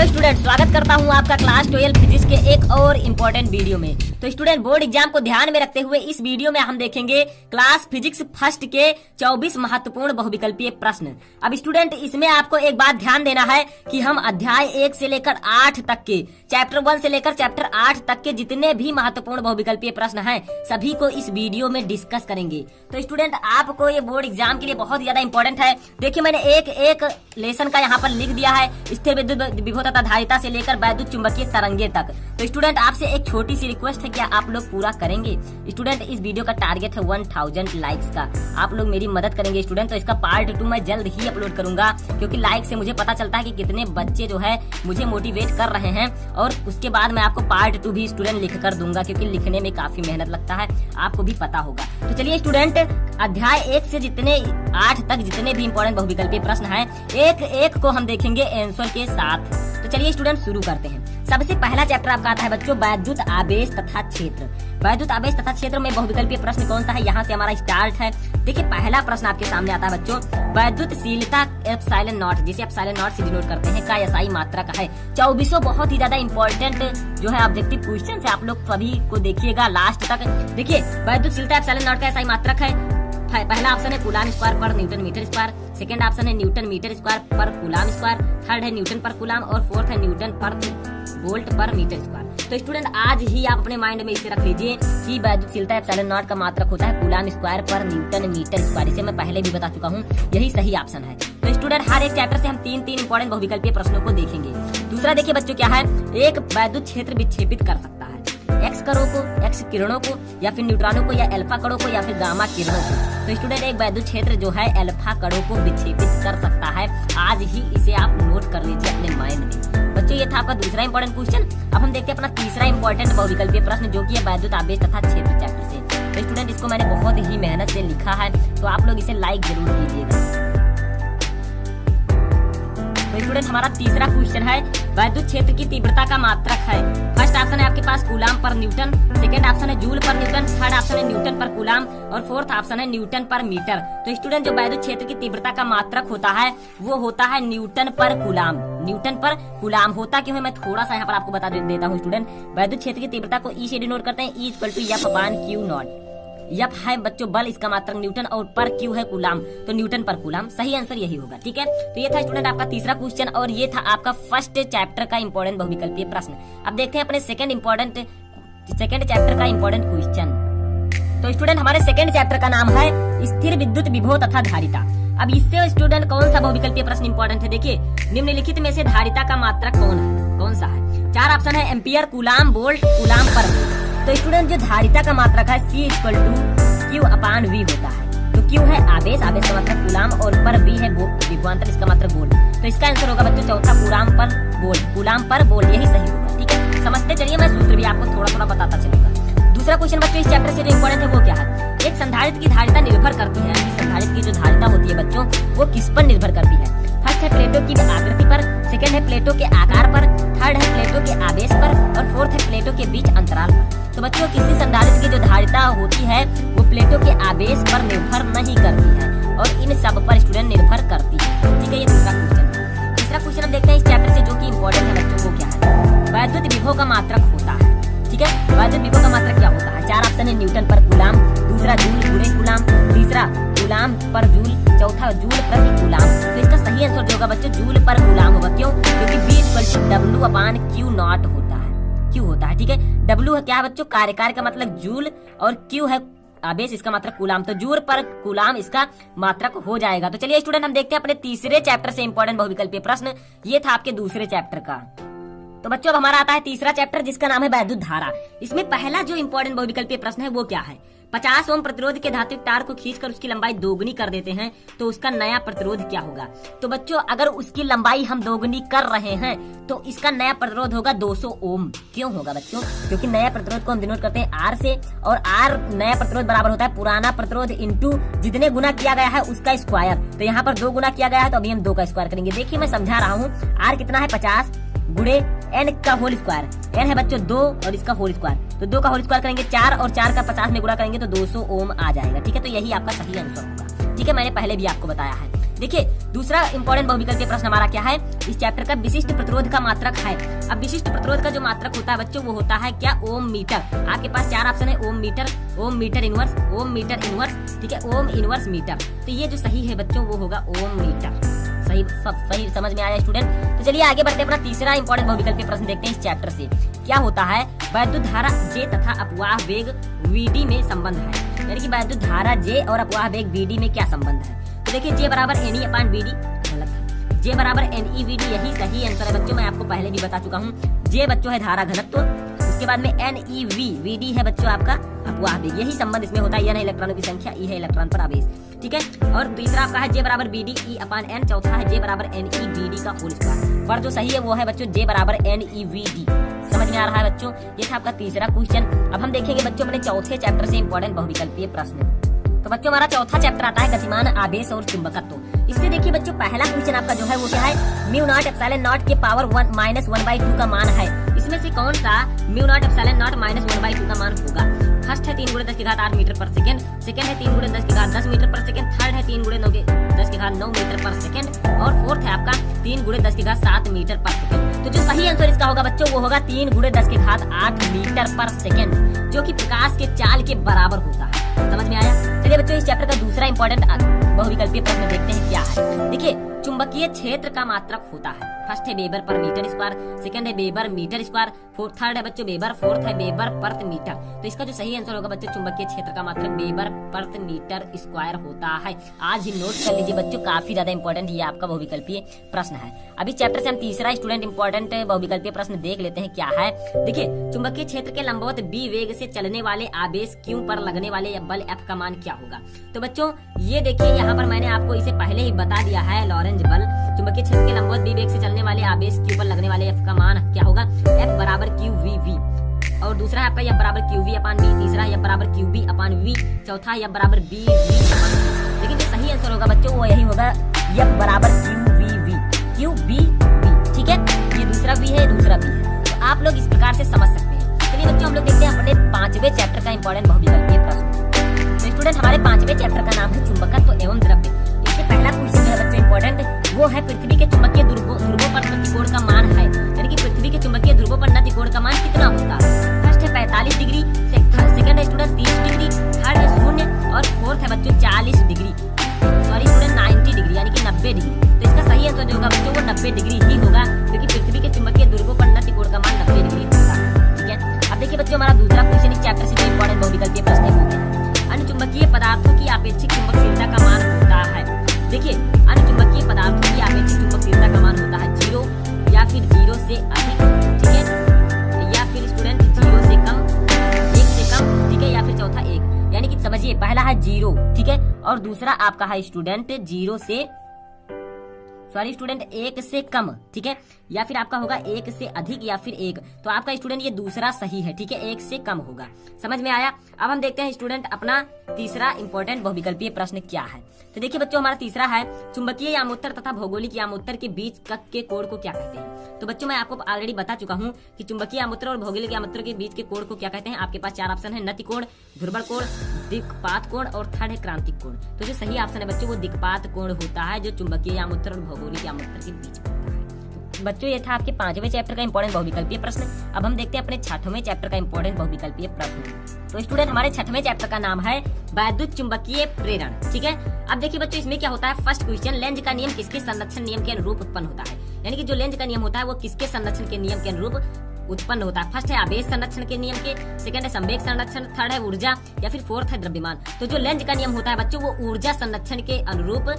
Student, स्वागत करता हूं आपका क्लास 12 फिजिक्स के एक और इम्पोर्टेंट वीडियो में। तो स्टूडेंट, बोर्ड एग्जाम को ध्यान में रखते हुए इस वीडियो में हम देखेंगे क्लास फिजिक्स फर्स्ट के 24 महत्वपूर्ण बहुविकल्पीय प्रश्न। अब स्टूडेंट, इसमें आपको एक बात ध्यान देना है कि हम अध्याय 1 से लेकर 8 तक के, चैप्टर 1 से लेकर चैप्टर 8 तक के जितने भी महत्वपूर्ण बहुविकल्पीय प्रश्न हैं सभी को इस वीडियो में डिस्कस करेंगे। तो स्टूडेंट, आपको ये बोर्ड एग्जाम के लिए बहुत ज्यादा इंपॉर्टेंट है। देखिए, मैंने एक लेसन का यहाँ पर लिख दिया है, स्थिर विद्युत विभव तथा धारिता से लेकर वैद्युत चुंबकीय तरंगे तक। तो स्टूडेंट, आपसे एक छोटी सी रिक्वेस्ट है, क्या आप लोग पूरा करेंगे? स्टूडेंट, इस वीडियो का टारगेट है 1000 लाइक्स का। आप लोग मेरी मदद करेंगे स्टूडेंट। तो इसका पार्ट 2 मैं जल्द ही अपलोड करूंगा, क्योंकि लाइक से मुझे पता चलता है कि कितने बच्चे जो है मुझे मोटिवेट कर रहे हैं, और उसके बाद मैं आपको पार्ट 2 भी स्टूडेंट लिख कर दूंगा, क्योंकि लिखने में काफी मेहनत लगता है, आपको भी पता होगा। तो चलिए स्टूडेंट, अध्याय 1 से 8 तक जितने भी इंपॉर्टेंट बहुविकल्पीय प्रश्न हैं, एक को हम देखेंगे आंसर के साथ। तो चलिए स्टूडेंट, शुरू करते हैं। सबसे पहला चैप्टर आपका आता है बच्चों, वैद्युत आवेश तथा क्षेत्र। वैद्युत आवेश तथा क्षेत्र में बहुविकल्पीय प्रश्न कौन सा है, यहाँ से हमारा स्टार्ट है। देखिए, पहला प्रश्न आपके सामने आता है बच्चों, वैद्युतशीलता एप्सिलॉन नॉट, जिसे एप्सिलॉन नॉट से डिनोट करते हैं, का एसआई मात्रा का है। 24 बहुत ही ज्यादा इंपॉर्टेंट जो है ऑब्जेक्टिव क्वेश्चन है, आप लोग सभी को देखिएगा लास्ट तक। देखिए, वैद्युतशीलता एप्सिलॉन नॉट का एसआई मात्रक है। पहला ऑप्शन है कूलाम स्क्वायर पर newton metre square, second option है न्यूटन मीटर स्क्वायर पर कूलाम स्क्वायर, थर्ड है न्यूटन पर कूलाम, और फोर्थ है न्यूटन पर वोल्ट पर मीटर स्क्वायर। तो स्टूडेंट, आज ही आप अपने माइंड में इसे रख लीजिए कि वैद्युतशीलता एप्सिलॉन नॉट का मात्रक होता है कूलाम स्क्वायर पर न्यूटन मीटर स्क्वायर। इसे मैं पहले भी बता चुका हूँ, यही सही ऑप्शन है। तो स्टूडेंट, हर एक चैप्टर से हम 3 इंपॉर्टेंट बहुविकल्पीय प्रश्नों को देखेंगे। दूसरा देखिए बच्चों, क्या है, एक वैद्युत क्षेत्र विक्षेपित कर सकता है एक्स कणों को, एक्स किरणों को, या फिर न्यूट्रॉनों को, या अल्फा कणों को, या फिर गामा किरणों को। तो स्टूडेंट, एक वैद्युत क्षेत्र जो है अल्फा कणों को विक्षेपित कर सकता है। आज ही इसे आप नोट कर लीजिए अपने माइंड में। बच्चों, ये था आपका दूसरा इंपॉर्टेंट क्वेश्चन। अब हम देखते हैं अपना तीसरा इंपॉर्टेंट बहुविकल्पीय प्रश्न, जो कि है वैद्युत आवेश तथा क्षेत्र चैप्टर से। तो स्टूडेंट, इसको मैंने बहुत ही मेहनत से लिखा है, तो आप लोग इसे लाइक जरूर कीजिएगा। तो स्टूडेंट, हमारा तीसरा क्वेश्चन है वैद्युत क्षेत्र की तीव्रता का मात्रक है। फर्स्ट ऑप्शन है आपके पास कूलाम पर न्यूटन, सेकंड ऑप्शन है जूल पर न्यूटन, थर्ड ऑप्शन है न्यूटन पर कूलाम, और फोर्थ ऑप्शन है न्यूटन पर मीटर। तो स्टूडेंट, जो वैद्युत क्षेत्र की तीव्रता का मात्रक होता है वो होता है न्यूटन पर कूलाम। न्यूटन पर कूलाम होता क्यों है, मैं थोड़ा सा यहाँ पर आपको बता देता हूँ स्टूडेंट। वैद्युत क्षेत्र की तीव्रता को ई से डिनोट करते हैं, E equal to F/Q0। Yup है बच्चों बल, इसका मात्रक न्यूटन, और पर क्यू है कूलाम, तो न्यूटन पर कूलाम। सही आंसर यही होगा, ठीक है। तो ये था स्टूडेंट आपका तीसरा क्वेश्चन, और ये था आपका फर्स्ट चैप्टर का इंपॉर्टेंट बहुविकल्पीय प्रश्न। अब देखते हैं अपने सेकंड चैप्टर का इंपॉर्टेंट क्वेश्चन। तो स्टूडेंट, हमारे सेकंड चैप्टर का नाम है स्थिर विद्युत विभव तथा धारिता। अब इससे स्टूडेंट कौन सा बहुविकल्पीय प्रश्न इंपॉर्टेंट है, देखिए, निम्नलिखित में से धारिता का मात्रक कौन सा है। 4 ऑप्शन है एम्पियर, कूलाम, वोल्ट, कूलाम पर। तो स्टूडेंट, जो धारिता का मात्रक है C = Q/V होता है। तो Q है आवेश, आवेश का मात्रक कूलाम, और पर V है विभवांतर, इसका मात्रक वोल्ट। तो इसका आंसर होगा बच्चों चौथा, कूलाम पर वोल्ट, कूलाम पर वोल्ट, यही सही होगा, ठीक है। समझते चलिए, मैं सूत्र भी आपको थोड़ा बताता चलूंगा। दूसरा क्वेश्चन बच्चों, इस चैप्टर से जो इंपॉर्टेंट है वो क्या है, एक संधारित्र की धारिता निर्भर करती है, संधारित्र की जो धारिता होती है बच्चों वो किस पर निर्भर करती है। फर्स्ट है प्लेटों की आकृति पर, सेकंड है प्लेटों के आकार पर, थर्ड है प्लेटों के आवेश पर, और फोर्थ है प्लेटों के बीच अंतराल पर। तो बच्चों, किसी संधारित्र की जो धारिता होती है वो प्लेटों के आवेश पर निर्भर नहीं करती है, और इन सब पर स्टूडेंट निर्भर करती है, ठीक है। ये दूसरा क्वेश्चन। तीसरा क्वेश्चन हम देखते हैं इस चैप्टर से, जो कि इंपॉर्टेंट है बच्चों, वो क्या है, वैद्युत विभव का मात्रक होता है, ठीक है। वैद्युत विभव का मात्रक क्या होता है, 4 ऑप्शन है न्यूटन पर कूलाम, दूसरा जूल गुणे कूलाम, तीसरा कूलाम पर जूल, चौथा जूल प्रति कूलाम। तो इसका सही आंसर जो होगा बच्चों जूल पर कूलाम होगा। क्यों? क्योंकि V = W/Q0 होता है, Q होता है, ठीक है। W है क्या है बच्चों, कार्य का मतलब जूल, और Q है आवेश, इसका मात्रक कूलाम, तो जूल पर कूलाम इसका मात्रक हो जाएगा। तो चलिए स्टूडेंट, हम देखते हैं अपने तीसरे चैप्टर से इंपॉर्टेंट बहुविकल्पीय प्रश्न। ये था आपके दूसरे चैप्टर का। तो बच्चों, अब हमारा आता है तीसरा चैप्टर, जिसका नाम है वैद्युत धारा। इसमें पहला जो इंपॉर्टेंट बहुविकल्पीय प्रश्न है वो क्या है, 50 ओम प्रतिरोध के धात्विक तार को खींचकर उसकी लंबाई दोगुनी कर देते हैं तो उसका नया प्रतिरोध क्या होगा। तो बच्चों, अगर उसकी लंबाई हम दोगुनी कर रहे हैं तो इसका नया प्रतिरोध होगा 200 ओम। क्यों होगा बच्चों? क्योंकि नया प्रतिरोध को हम डिनोट करते हैं R से, और R नया प्रतिरोध बराबर होता है पुराना प्रतिरोध इंटू जितने गुना किया गया है उसका स्क्वायर। तो यहाँ पर 2 गुना किया गया है, तो अभी हम 2 का स्क्वायर करेंगे। देखिए, मैं समझा रहा हूँ, R कितना है 50 गुणे n का होल स्क्वायर, n है बच्चों 2 और इसका होल स्क्वायर, तो 2 का होल स्क्वायर करेंगे 4, और 4 का 50 में गुणा करेंगे तो 200 ओम आ जाएगा, ठीक है। तो यही आपका सही आंसर होगा, ठीक है। मैंने पहले भी आपको बताया है। देखिए दूसरा इंपॉर्टेंट बहुविकल्पीय प्रश्न हमारा क्या है इस चैप्टर का, विशिष्ट प्रतिरोध का मात्रक है। अब विशिष्ट प्रतिरोध का जो मात्रक होता है बच्चों वो होता है क्या, ओम मीटर। आपके पास 4 ऑप्शन है, ओम मीटर इनवर्स, ओम मीटर इनवर्स, ठीक है, ओम इनवर्स मीटर। तो ये जो सही है बच्चों वो होगा ओम मीटर। सही सही समझ में आया स्टूडेंट। तो चलिए आगे बढ़ते हैं, अपना तीसरा इंपॉर्टेंट बहुविकल्पीय प्रश्न देखते हैं इस चैप्टर से। क्या होता है, वैद्युत धारा J तथा अपवाह वेग VD में संबंध है। यानी कि वैद्युत धारा J और अपवाह वेग VD में क्या संबंध है। तो देखिए J बराबर NE/VD गलत है, J बराबर NEVD यही सही आंसर है बच्चों। मैं आपको पहले भी बता चुका हूँ। J बच्चों है धारा घनत्व, उसके बाद में NEVD है बच्चों आपका अपवाह वेग। यही संबंध इसमें होता है, N है इलेक्ट्रॉनों की संख्या, E है इलेक्ट्रॉन पर आवेश, ठीक है। और तीसरा आपका है J बराबर BD E/N, चौथा है J बराबर NEBD का होल स्क्वायर। पर जो सही है वो है बच्चों J बराबर NEVD। समझ में आ रहा है बच्चों, ये था आपका तीसरा क्वेश्चन। अब हम देखेंगे बच्चों अपने चौथे चैप्टर से इंपॉर्टेंट बहुविकल्पीय प्रश्न। तो बच्चों हमारा चौथा चैप्टर आता है गतिमान आवेश और चुंबकत्व। इससे देखिए बच्चों पहला क्वेश्चन आपका जो है वो क्या है, μ0 के पावर 1-1/2 का मान है। इसमें से कौन सा μ0 -1/2 का मान होगा। फर्स्ट है 3 × 10⁸ मीटर पर सेकंड, सेकंड है 3 × 10⁻10 मीटर पर सेकंड, थर्ड है 3 × 10⁹ मीटर पर सेकंड, और फोर्थ है आपका 3 × 10⁷ मीटर पर सेकंड। तो जो सही आंसर इसका होगा बच्चों वो होगा 3 × 10⁸ मीटर पर सेकंड, जो कि प्रकाश के चाल के बराबर होता है। समझ में आया। चलिए बच्चों इस चैप्टर का दूसरा इंपॉर्टेंट बहुविकल्पीय प्रश्न देखते हैं क्या है। देखिए चुंबकीय क्षेत्र का मात्रक होता है। फर्स्ट है वेबर पर मीटर स्क्वायर, सेकंड है वेबर मीटर स्क्वायर, थर्ड है बच्चों वेबर, फोर्थ है वेबर प्रति मीटर। तो इसका जो सही आंसर होगा बच्चों चुंबकीय क्षेत्र का मात्रक वेबर प्रति मीटर स्क्वायर होता है। आज ही नोट कर लीजिए बच्चों, काफी ज्यादा इंपॉर्टेंट ये आपका बहुविकल्पीय प्रश्न है। अभी चैप्टर से हम तीसरा स्टूडेंट इंपॉर्टेंट बहुविकल्पीय प्रश्न देख लेते हैं क्या है। देखिए चुंबकीय क्षेत्र के लंबवत B वेग से चलने वाले आवेश Q पर लगने वाले बल F का मान क्या होगा। तो बच्चों ये देखिए यहाँ पर मैंने आपको इसे पहले ही बता दिया है, लॉरेंज बल। चुंबकीय क्षेत्र के लंबवत B वेग से चलने वाले आवेश Q पर लगने वाले F का मान क्या होगा, F बराबर QVV। और दूसरा है आपका F बराबर QV/V, तीसरा F बराबर QB/V, चौथा F बराबर BV/V। लेकिन जो सही आंसर होगा बच्चों वो यही होगा F बराबर QBV, ठीक है। ये दूसरा भी है, दूसरा भी है, तो आप लोग इस प्रकार से समझ सकते हैं। चलिए बच्चों हम लोग देखते हैं अपने 5वें चैप्टर का इंपॉर्टेंट बहुविकल्पीय प्रश्न। तो स्टूडेंट हमारे 5वें चैप्टर का नाम है चुंबकत्व एवं द्रव्य। इससे पहला क्वेश्चन जो है बच्चों इंपॉर्टेंट वो है पृथ्वी के चुंबकीय ध्रुवों पर नतिकोण का मान है। यानी कि पृथ्वी के चुंबकीय ध्रुवों पर नतिकोण का मान कितना होता है। फर्स्ट है 45 डिग्री, सेकंड है स्टूडेंट 30 डिग्री, थर्ड है 0 और फोर्थ है बच्चों 40 डिग्री, सॉरी स्टूडेंट 90 डिग्री यानी कि 90 डिग्री। तो इसका सही आंसर जो होगा बच्चों वो 90 डिग्री ही होगा, क्योंकि पृथ्वी के चुंबकीय ध्रुवों पर नतिकोण का मान 90 डिग्री होता है, ठीक है। अब देखिए बच्चों हमारा दूसरा क्वेश्चन इस चैप्टर से जो इंपॉर्टेंट बहुविकल्पीय प्रश्न है अनुचुंबकीय पदार्थों की आपेक्षिक चुंबकशीलता का मान होता है। देखिए अनुचुंबकीय पदार्थों की आपेक्षिक चुंबकशीलता का मान होता है 0 या फिर 0 से अधिक, ठीक है, या फिर स्टूडेंट 0 से कम, 1 से कम, ठीक है, या फिर चौथा 1। यानी कि समझिए पहला है 0, ठीक है, और दूसरा आपका है स्टूडेंट 0 से सॉरी स्टूडेंट 1 से कम, ठीक है, या फिर आपका होगा 1 से अधिक या फिर 1। तो आपका स्टूडेंट ये दूसरा सही है, ठीक है, 1 से कम होगा। समझ में आया। अब हम देखते हैं स्टूडेंट अपना तीसरा इंपॉर्टेंट बहुविकल्पीय प्रश्न क्या है। तो देखिए बच्चों हमारा तीसरा है चुंबकीय यामोत्तर तथा भौगोलिक यामोत्तर के बीच के कोण को क्या कहते हैं। तो बच्चों मैं आपको ऑलरेडी बता चुका हूँ कि चुंबकीय यामोत्तर और भौगोलिक यामोत्तर के बीच के कोण को क्या कहते हैं। आपके पास 4 ऑप्शन है, नतिकोण, ध्रुवण कोण, दिक्पात कोण और थर्ड है क्रांतिक कोण। तो जो सही ऑप्शन है बच्चों वो दिक्पात कोण होता है, जो चुंबकीय यामोत्तर और भौगोलिक यामोत्तर के बीच होता है। बच्चों ये था आपके 5वें चैप्टर का इंपॉर्टेंट बहुविकल्पीय प्रश्न। अब हम देखते हैं अपने 6वें चैप्टर का इंपॉर्टेंट बहुविकल्पीय प्रश्न। तो स्टूडेंट हमारे 6वें चैप्टर का नाम है वैद्युत चुंबकीय प्रेरण, ठीक है। अब देखिए बच्चों इसमें क्या होता है। फर्स्ट क्वेश्चन, लेंज का नियम किसके संरक्षण नियम के अनुरूप उत्पन्न होता है। यानी कि जो लेंज का नियम होता है वो किसके संरक्षण के नियम के अनुरूप उत्पन्न होता है। फर्स्ट है आवेश संरक्षण के नियम के, सेकंड है संवेग संरक्षण, थर्ड है ऊर्जा या फिर फोर्थ है द्रव्यमान। तो जो लेंज का नियम होता है बच्चों वो ऊर्जा संरक्षण के अनुरूप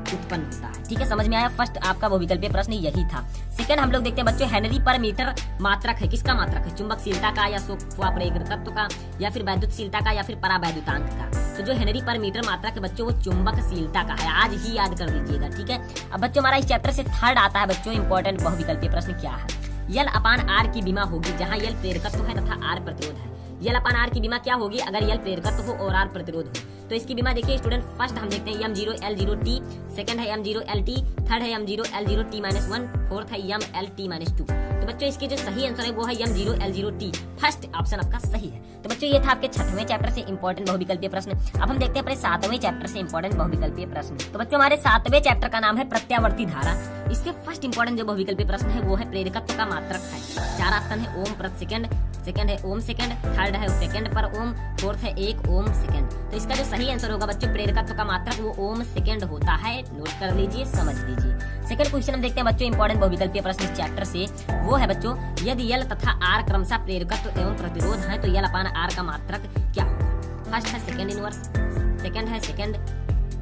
उत्पन्न होता है, ठीक है। समझ में आया। फर्स्ट आपका बहुविकल्पीय प्रश्न यही था। सेकंड हम लोग देखते हैं बच्चों हेनरी पर मीटर मात्रक है, किसका मात्रक है, चुंबकशीलता का या स्वाप्रेरकत्व का या फिर वैद्युतशीलता का या फिर परावैद्युतांक का। तो जो हेनरी पर मीटर मात्रक है बच्चों वो चुंबकशीलता का है, आज ही याद कर लीजिएगा, ठीक है। अब बच्चों हमारा इस चैप्टर से थर्ड आता है बच्चों इंपॉर्टेंट बहुविकल्पीय प्रश्न क्या है। L/R की विमा होगी जहाँ L प्रेरकत्व है तथा R प्रतिरोध है। L/R की विमा क्या होगी अगर L प्रेरकत्व हो और R प्रतिरोध हो। तो इसकी बीमा देखिए स्टूडेंट, फर्स्ट हम देखते हैं M0L0T, सेकंड है M0LT, थर्ड है M0L0T-1, फोर्थ है MLT-2। तो बच्चों इसके जो सही आंसर है वो है M0L0T, फर्स्ट ऑप्शन आपका सही है। तो बच्चों ये था आपके 6वें चैप्टर से इंपॉर्टेंट बहुविकल्पीय प्रश्न। अब हम देखते हैं अपने 7वें चैप्टर से इंपॉर्टेंट बहुविकल्पीय प्रश्न। तो बच्चों हमारे 7वें चैप्टर का नाम है प्रत्यावर्ती धारा। इसके फर्स्ट इंपॉर्टेंट जो बहुविकल्पीय प्रश्न है वो है प्रेरकत्व का मात्रक है। 4 ऑप्शन है ओम प्रति सेकंड, सेकंड है ओम सेकंड, थर्ड है सेकंड पर ओम, फोर्थ है 1 ओम सेकंड। तो इसका जो सही आंसर होगा बच्चों प्रेरकत्व का मात्रक वो ओम सेकंड होता है। नोट कर लीजिए, समझ लीजिए। सेकंड क्वेश्चन हम देखते हैं बच्चों इंपॉर्टेंट बहुविकल्पीय प्रश्न इस चैप्टर से, वो है बच्चों यदि यल तथा आर क्रमशः प्रेरकत्व एवं प्रतिरोध है तो यल अपान आर का मात्रक क्या होगा। फर्स्ट है सेकंड इनवर्स, सेकंड है सेकंड,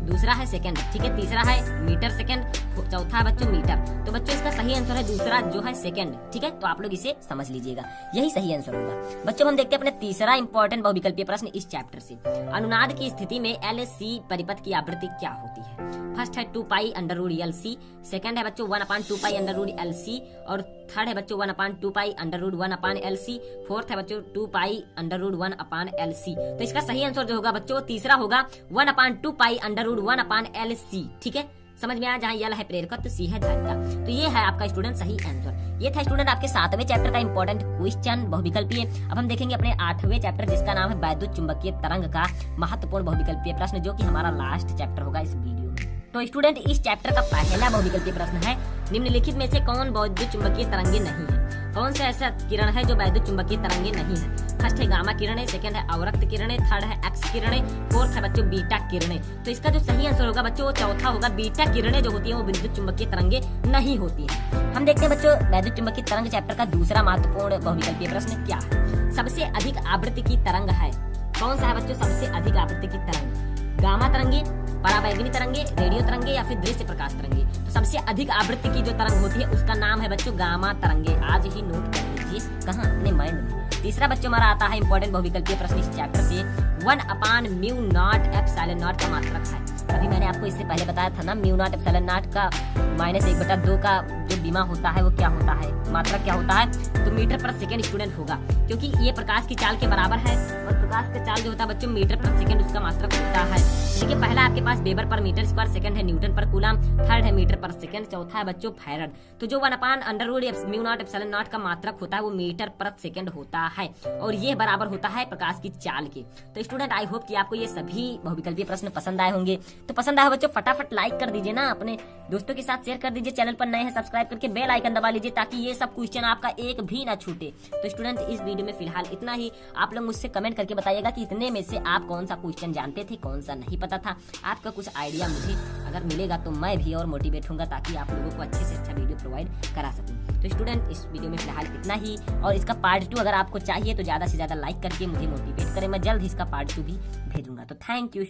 दूसरा है सेकंड, ठीक है, तीसरा है मीटर सेकंड, चौथा है बच्चों मीटर। तो बच्चों इसका सही आंसर है दूसरा जो है सेकंड, ठीक है। तो आप लोग इसे समझ लीजिएगा, यही सही आंसर होगा। बच्चों हम देखते हैं अपने तीसरा इंपॉर्टेंट बहुविकल्पीय प्रश्न इस चैप्टर से। अनुनाद की स्थिति में LC परिपथ की आवृत्ति क्या होती है। फर्स्ट है 2π√LC, सेकंड है बच्चों 1/2π√LC, और थर्ड है बच्चों 1/2π√1/LC, फोर्थ है बच्चों 2π√1/LC। तो इसका सही आंसर जो होगा बच्चों तीसरा होगा 1/2π√1/LC, ठीक है। समझ में आया, जहाँ यल है प्रेरकत्व, सी है धारिता। तो ये है आपका स्टूडेंट सही आंसर। ये था स्टूडेंट आपके 7वें चैप्टर का इंपॉर्टेंट क्वेश्चन बहुविकल्पीय। अब हम देखेंगे अपने 8वें चैप्टर जिसका नाम है वैद्युत चुंबकीय तरंग का महत्वपूर्ण बहुविकल्पीय प्रश्न, जो कि हमारा लास्ट चैप्टर होगा इस वीडियो में। तो स्टूडेंट इस चैप्टर का पहला बहुविकल्पीय प्रश्न है निम्नलिखित में से कौन वैद्युत चुंबकीय तरंगे नहीं है। कौन सा ऐसा किरण है जो वैद्युत चुंबकीय तरंगे नहीं है। फर्स्ट है गामा किरणें, सेकंड है अवरक्त किरणें, थर्ड है एक्स किरणें, फोर्थ है बच्चों बीटा किरणें। तो इसका जो सही आंसर होगा बच्चों वो चौथा होगा, बीटा किरणें जो होती है वो विद्युत चुंबकीय तरंगे नहीं होती है। हम देखते हैं बच्चों वैद्युत चुंबकीय तरंग चैप्टर का दूसरा महत्वपूर्ण बहुविकल्पीय प्रश्न क्या है। सबसे अधिक आवृत्ति की तरंग है। कौन सा है बच्चों सबसे अधिक आवृत्ति की तरंग। गामा तरंगे, पराबैंगनी तरंगे, रेडियो तरंगे या फिर दृश्य प्रकाश तरंगे। तो सबसे अधिक आवृत्ति की जो तरंग होती है उसका नाम है बच्चों गामा तरंगे। आज ही नोट कर लीजिए, कहाँ, अपने माइंड में। तीसरा बच्चों हमारा आता है इंपॉर्टेंट बहुविकल्पीय प्रश्न इस चैप्टर से, 1/μ0ε0 का मात्रक है। अभी मैंने आपको इससे पहले बताया था ना, μ0ε0 का -1/2 का जो बीमा होता है वो क्या होता है, मात्रक क्या होता है, तो मीटर पर सेकंड स्टूडेंट होगा, क्योंकि ये प्रकाश की चाल के बराबर है और प्रकाश का चाल जो होता है बच्चों मीटर पर सेकंड उसका मात्रक होता है। देखिए पहला आपके पास वेबर पर मीटर स्क्वायर, सेकंड है न्यूटन पर कूलम, थर्ड है मीटर पर सेकंड, चौथा है बच्चों फैरड। तो जो 1/√μ0ε0 का मात्रक होता है वो मीटर पर सेकंड होता है और ये बराबर होता है प्रकाश की चाल के। तो स्टूडेंट आई होप कि आपको ये सभी बहुविकल्पीय प्रश्न पसंद आए होंगे। तो पसंद आए बच्चों फटाफट लाइक कर दीजिए ना, अपने दोस्तों के साथ शेयर कर दीजिए, चैनल पर नए हैं सब्सक्राइब करके बेल आइकन दबा लीजिए ताकि ये सब क्वेश्चन आपका एक भी ना छूटे। तो स्टूडेंट इस वीडियो में फिलहाल इतना ही। आप लोग मुझसे कमेंट करके बताइएगा कि इतने में से आप कौन सा क्वेश्चन जानते थे, कौन सा नहीं पता था। आपका कुछ आइडिया मुझे अगर मिलेगा तो मैं भी और मोटिवेट होऊंगा ताकि आप लोगों को अच्छे से अच्छा वीडियो प्रोवाइड करा सकूं। तो स्टूडेंट इस वीडियो में फिलहाल इतना ही, और इसका पार्ट 2 अगर आपको चाहिए तो ज्यादा से ज्यादा लाइक करके मुझे मोटिवेट करें, मैं जल्द ही इसका पार्ट 2 भी भेजूंगा। तो थैंक यू।